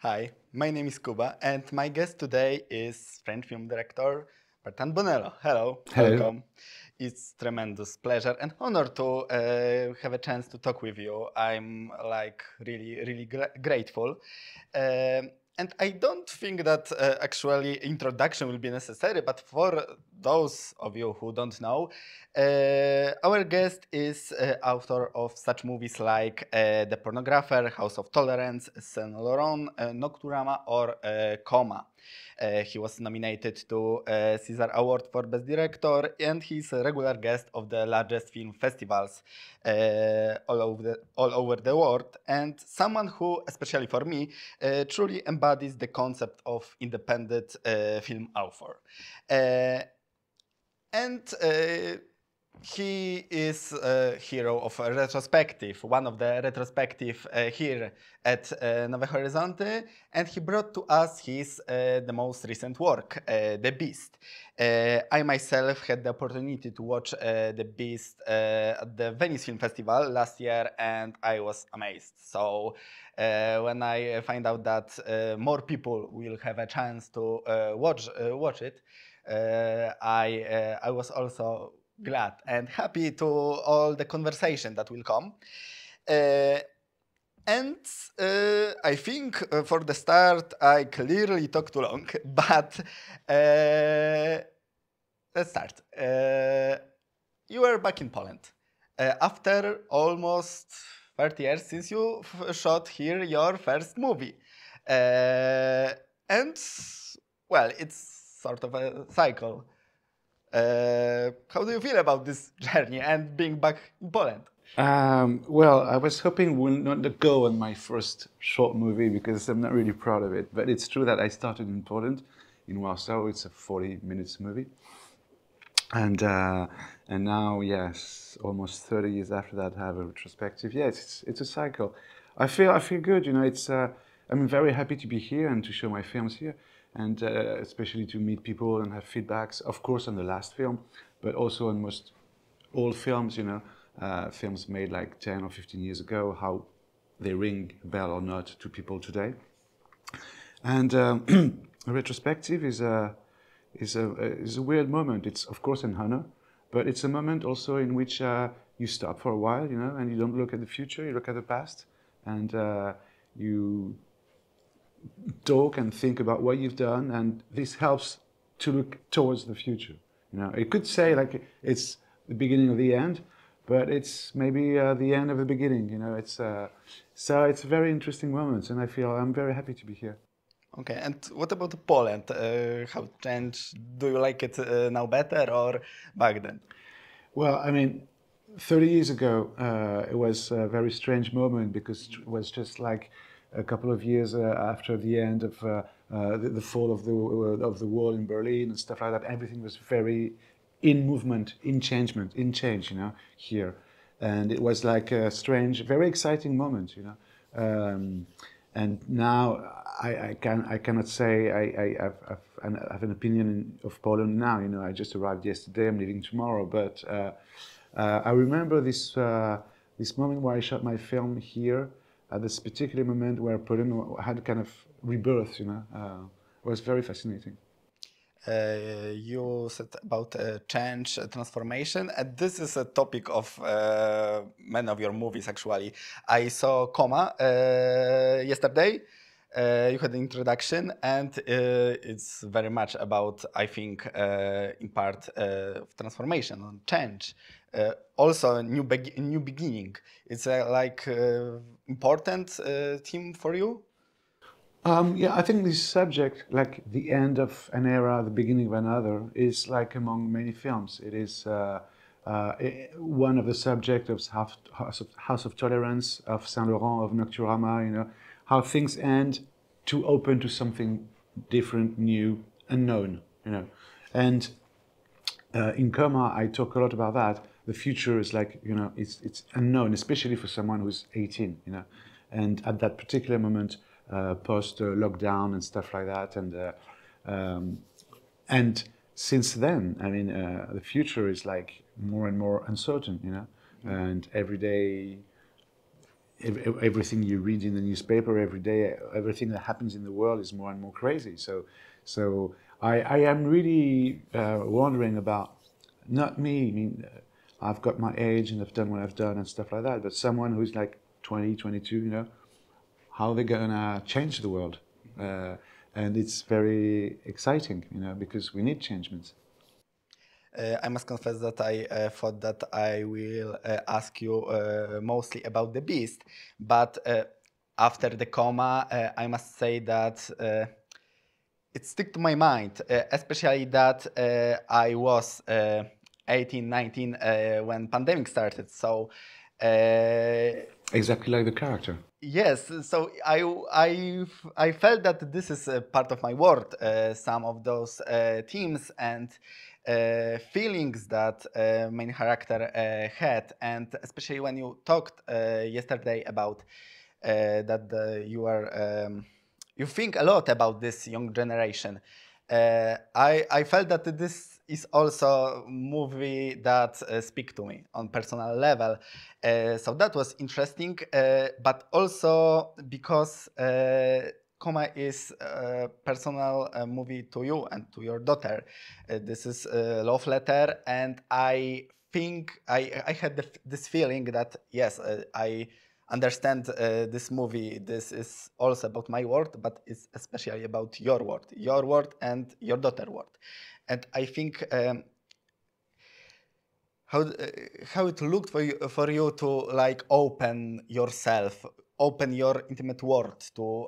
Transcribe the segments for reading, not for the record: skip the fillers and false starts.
Hi, my name is Kuba, and my guest today is French film director Bertrand Bonello. Hello, Hello. welcome. It's tremendous pleasure and honor to have a chance to talk with you. I'm like really grateful. Um, and I don't think that actually introduction will be necessary, but for those of you who don't know, our guest is author of such movies like The Pornographer, House of Tolerance, Saint Laurent, Nocturama, or Coma. He was nominated to Caesar Award for Best Director, and he's a regular guest of the largest film festivals all over the world, and someone who, especially for me, truly embodies the concept of independent film author. Uh, and he is a hero of a retrospective, one of the retrospective here at Nowe Horizonty, and he brought to us his the most recent work, The Beast. I myself had the opportunity to watch The Beast at the Venice Film Festival last year, and I was amazed. So when I find out that more people will have a chance to watch it, I was also glad and happy to all the conversation that will come. Uh, and I think for the start, I clearly talk too long, but let's start. You were back in Poland after almost 30 years since you shot here your first movie. Uh, and, well, it's sort of a cycle. How do you feel about this journey and being back in Poland? Well, I was hoping we'll not go on my first short movie because I'm not really proud of it. But it's true that I started in Poland, in Warsaw. It's a 40 minutes movie, and uh, and now, yes, almost 30 years after that, I have a retrospective. Yes, it's a cycle. I feel good. You know, I'm very happy to be here and to show my films here, and especially to meet people and have feedbacks. Of course, on the last film, but also on most old films, films made like 10 or 15 years ago, how they ring a bell or not to people today. And a retrospective is a weird moment. It's of course an honor, but it's a moment also in which you stop for a while, and you don't look at the future, you look at the past, and you talk and think about what you've done, and this helps to look towards the future. It could say like it's the beginning of the end, but it's maybe the end of the beginning. It's a very interesting moment, and I feel I'm very happy to be here. Okay, and what about Poland? How it changed? Do you like it now better or back then? Well, I mean, 30 years ago, it was a very strange moment because it was just like a couple of years after the end of the fall of the wall in Berlin and stuff like that. Everything was very in movement, in changement, in change, here, and it was like a strange, very exciting moment. And now I cannot say I have an opinion of Poland now. I just arrived yesterday. I'm leaving tomorrow, but I remember this moment where I shot my film here. At this particular moment where Poland had kind of rebirth. It was very fascinating. You said about change, transformation, and this is a topic of many of your movies. Actually, I saw Coma yesterday. You had the introduction, and it's very much about, I think, in part, transformation and change. Also, new beginning. It's a important theme for you. Yeah, I think this subject, like the end of an era, the beginning of another, is like among many films. It is one of the subjects of House of Tolerance, of Saint Laurent, of Nocturama. How things end to open to something different, new, unknown. And in Coma, I talk a lot about that. The future is like, it's unknown, especially for someone who's 18, And at that particular moment, post lockdown and stuff like that, um, and since then, I mean, the future is like more and more uncertain, And every day everything you read in the newspaper every day, everything that happens in the world is more and more crazy. So I am really wondering about, not me, I mean, I've got my age and I've done what I've done and stuff like that, but someone who's like 20, 22, you know, how they're gonna change the world. And it's very exciting, you know, because we need changements. I must confess that I thought that I will ask you mostly about the Beast, but after the coma, I must say that it stick to my mind, especially that I was 18, 19 when pandemic started. So Exactly like the character. yes, so I felt that this is a part of my world. Some of those themes and feelings that main character had, and especially when you talked yesterday about that you think a lot about this young generation. I felt that this is also a movie that speak to me on personal level. So that was interesting, but also because Coma is a personal movie to you and to your daughter. This is a love letter, and I think I had this feeling that yes, I understand this movie. This is also about my world, but it's especially about your world and your daughter world. And I think how it looked for you to like open yourself, open your intimate world to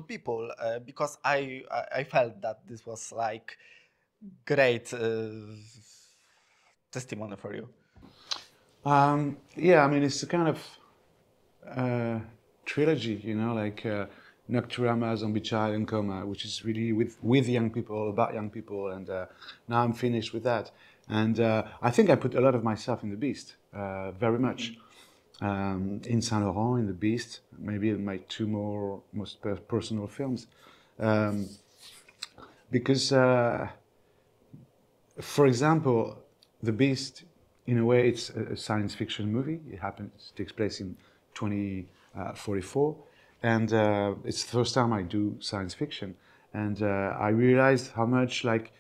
people, because I felt that this was like great testimony for you. Yeah, I mean, it's a kind of trilogy, you know, like Nocturama, Zombie Child, and Coma, which is really with young people, about young people, and now I'm finished with that. And I think I put a lot of myself in The Beast, very much. In Saint Laurent, in The Beast, maybe in my two most personal films. Um, because, for example, The Beast, in a way, it's a science fiction movie. It takes place in 2044, and it's the first time I do science fiction. And I realized how much like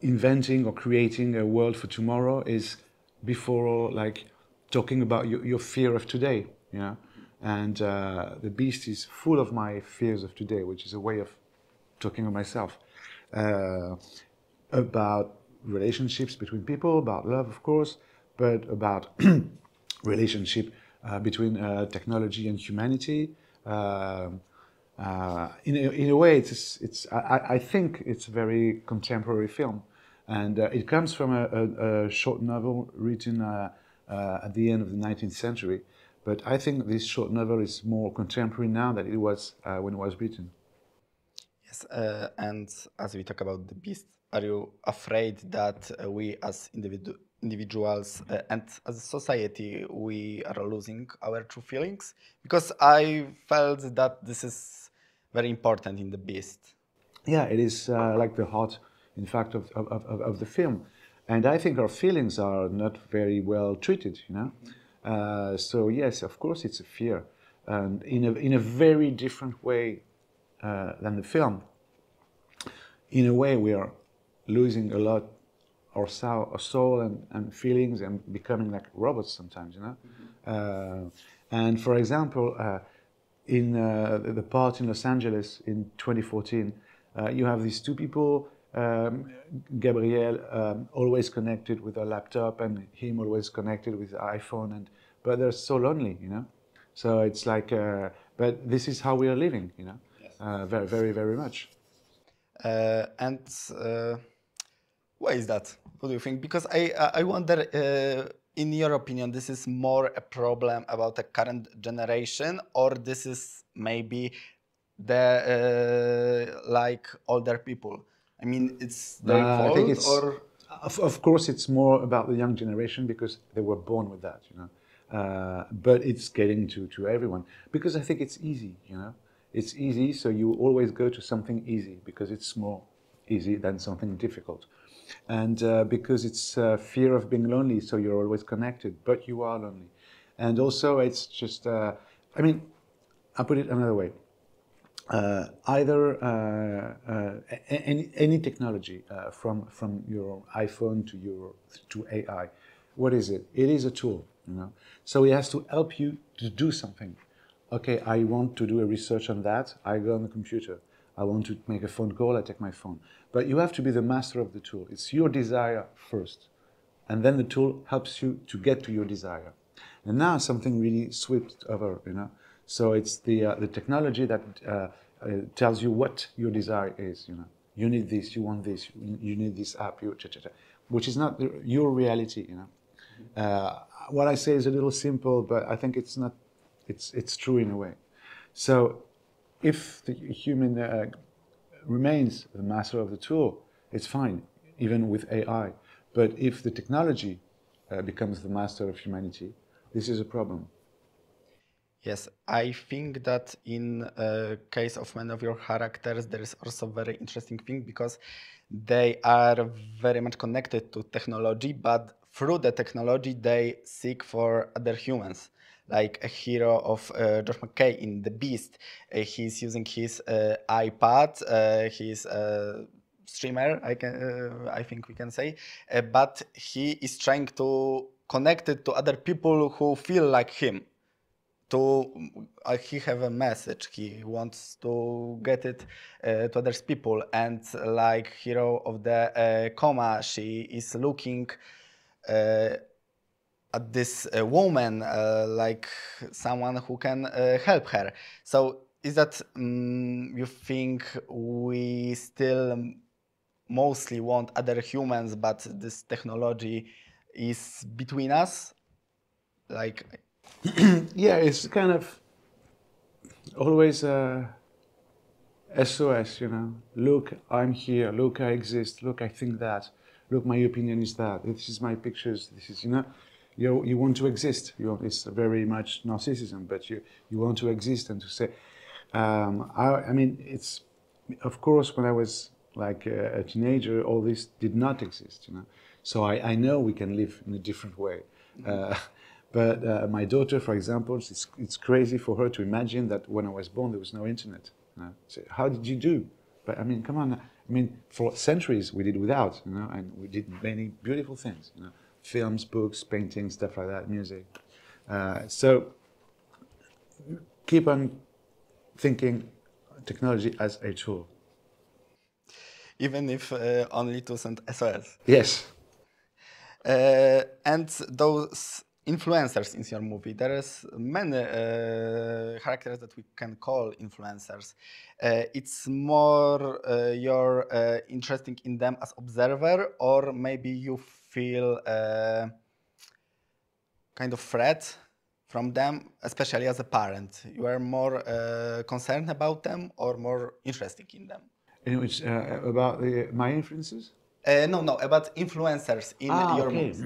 inventing or creating a world for tomorrow is before like talking about your fear of today. You know, and The Beast is full of my fears of today, which is a way of talking of myself. About relationships between people, about love, of course, but about relationship between technology and humanity. In a way, I think it's a very contemporary film, and it comes from a short novel written at the end of the 19th century. But I think this short novel is more contemporary now than it was when it was written. Yes, and as we talk about the beast, are you afraid that we as individuals and as a society, we are losing our true feelings? Because I felt that this is very important in the beast. Yeah, it is like the heart, in fact, of the film. And I think our feelings are not very well treated, you know. So yes, of course, it's a fear, and in a very different way than the film. In a way, we are losing a lot our soul and feelings and becoming like robots sometimes, you know. And for example, in the part in Los Angeles in 2014, you have these two people, Gabrielle always connected with her laptop and him always connected with the iPhone, but they're so lonely, you know. So it's like, but this is how we are living, you know, very, very, very much. And why is that? What do you think? Because I wonder, in your opinion, this is more a problem about the current generation, or this is maybe the like older people? I mean, it's their I think fault, it's, or of course, it's more about the young generation because they were born with that, you know. But it's getting to everyone because I think it's easy, you know. It's easy, so you always go to something easy because it's more easy than something difficult. And because it's fear of being lonely, so you're always connected, but you are lonely. And also it's just, I mean, I'll put it another way. Either any technology from your iPhone to AI, what is it? It is a tool, you know. So it has to help you to do something. Okay, I want to do a research on that. I go on the computer. I want to make a phone call. I take my phone. But you have to be the master of the tool. It's your desire first, and then the tool helps you to get to your desire. And now something really swept over, you know. So it's the technology that tells you what your desire is, you know. You need this, you want this, you need this app, which is not your reality, you know. What I say is a little simple, but I think it's not. It's true in a way. So if the human remains the master of the tool, it's fine, even with AI. But if the technology becomes the master of humanity, this is a problem. Yes, I think that in case of many of your characters, there is also very interesting thing because they are very much connected to technology, but through the technology, they seek for other humans. Like a hero of Josh McKay in The Beast, he's using his iPad, he's a streamer, I think we can say, but he is trying to connect it to other people who feel like him to he have a message, he wants to get it to others people, and like hero of the coma, she is looking at this woman like someone who can help her. So is that you think we still mostly want other humans, but this technology is between us, like Yeah, it's kind of always SOS, you know. Look, I'm here. Look, I exist. Look, I think that. Look, my opinion is that. This is my pictures. This is, you know, you want to exist. It's very much narcissism, but you want to exist and to say. I mean, it's of course when I was like a teenager, all this did not exist, you know. So I know we can live in a different way. But my daughter, for example, it's crazy for her to imagine that when I was born there was no internet. You know? So how did you do? But I mean, come on. I mean, for centuries we did without, you know, and we did many beautiful things, you know, films, books, paintings, stuff like that, music. So keep on thinking technology as a tool. even if only to send SOS. Yes. And those influencers in your movie, there is many characters that we can call influencers. It's more you're interested in them as observer, or maybe you feel kind of threat from them, especially as a parent. You are more concerned about them or more interested in them? In which about my influences. No, about influencers in your Okay. movies.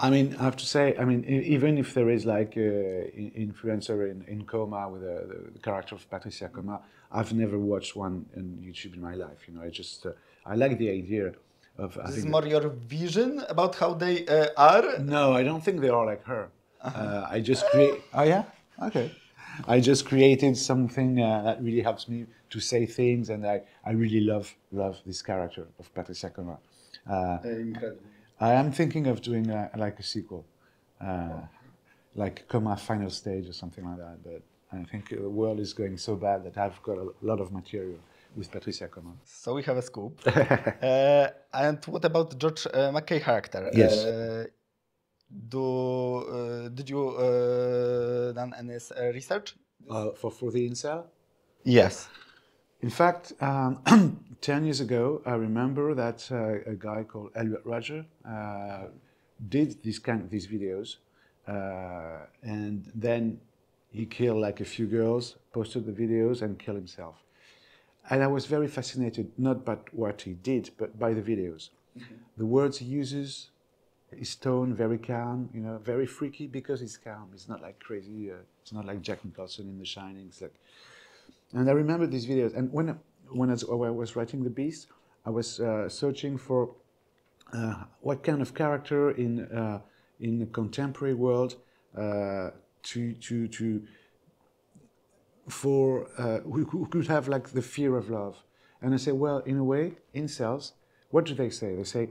I mean, I have to say, I mean, even if there is like influencer in Coma with the character of Patricia Coma, I've never watched one on YouTube in my life. You know, I just I like the idea of. This is more your vision about how they are? No, I don't think they are like her. I just create. Oh yeah, okay. I just created something that really helps me to say things, and I really love this character of Patricia Coma. Incredible. I am thinking of doing like a sequel, like Coma Final Stage or something like that. But I think the world is going so bad that I've got a lot of material with Patricia Coma. So we have a scoop. And what about the George McKay character? Yes. Did you done any research? For the incel? Yes. In fact, 10 years ago, I remember that a guy called Elliot Rodger did these videos, and then he killed like a few girls, posted the videos, and killed himself. And I was very fascinated, not by what he did, but by the videos. Mm-hmm. The words he uses, his tone, very calm, you know, very freaky because he's calm. It's not like crazy. It's not like Jack Nicholson in The Shining. It's like, and I remember these videos. And when I was writing The Beast, I was searching for what kind of character in in the contemporary world who could have like the fear of love. And I say, well, in a way, incels, what do they say? They say,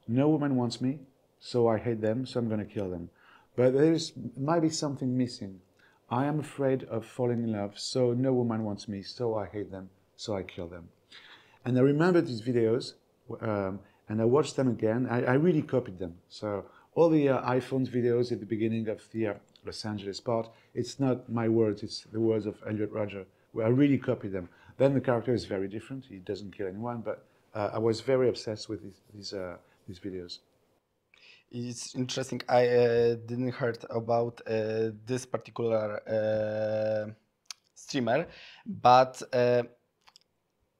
no woman wants me, so I hate them, so I'm going to kill them. But might be something missing. I am afraid of falling in love, so no woman wants me, so I hate them, so I kill them. And I remember these videos, and I watched them again. I really copied them. So all the iPhone's videos at the beginning of the Los Angeles part, it's not my words, it's the words of Elliot Rodger, where I really copied them. Then the character is very different. He doesn't kill anyone, but I was very obsessed with these videos. It's interesting. I didn't heard about this particular streamer, but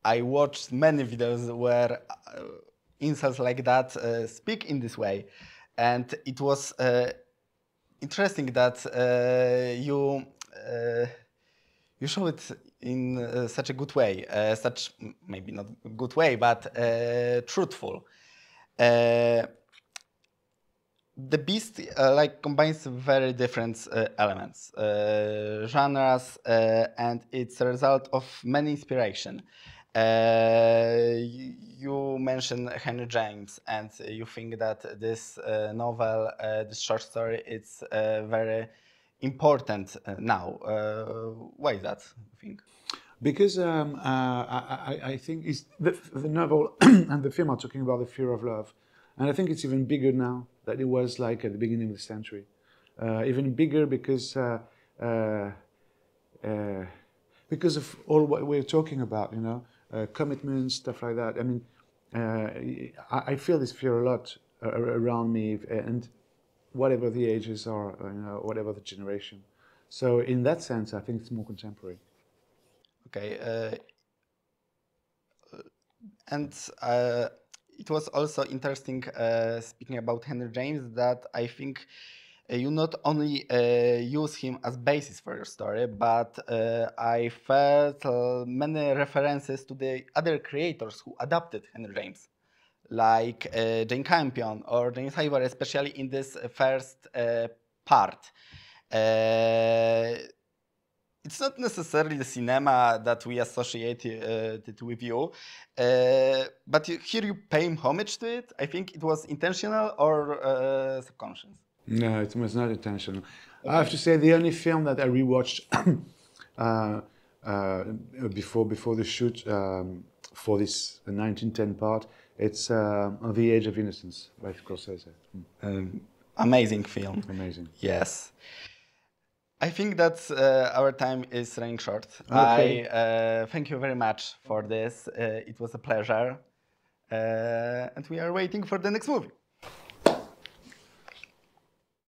I watched many videos where incels like that speak in this way, and it was interesting that you show it in such a good way, such maybe not good way, but truthful. The Beast like combines very different elements, genres, and it's a result of many inspiration. You mentioned Henry James, and you think that this novel, this short story, it's very important now. Why is that, you think? Because I think the novel and the film are talking about the fear of love. And I think it's even bigger now than it was like at the beginning of the century. Even bigger because of all what we're talking about, you know, commitment, stuff like that. I mean, I feel this fear a lot around me, and whatever the ages are, you know, whatever the generation. So in that sense, I think it's more contemporary. Okay, and it was also interesting speaking about Henry James that I think you not only use him as basis for your story, but I felt many references to the other creators who adapted Henry James, like Jane Campion or James Ivory, especially in this first part. It's not necessarily the cinema that we associate it with you, but here you pay homage to it. I think it was intentional or subconscious. No, it was not intentional. Okay. I have to say the only film that I rewatched before the shoot for this 1910 part, it's The Age of Innocence by Scorsese. Amazing film. Amazing. Yes. I think that our time is running short. Okay. I thank you very much for this. It was a pleasure. And we are waiting for the next movie.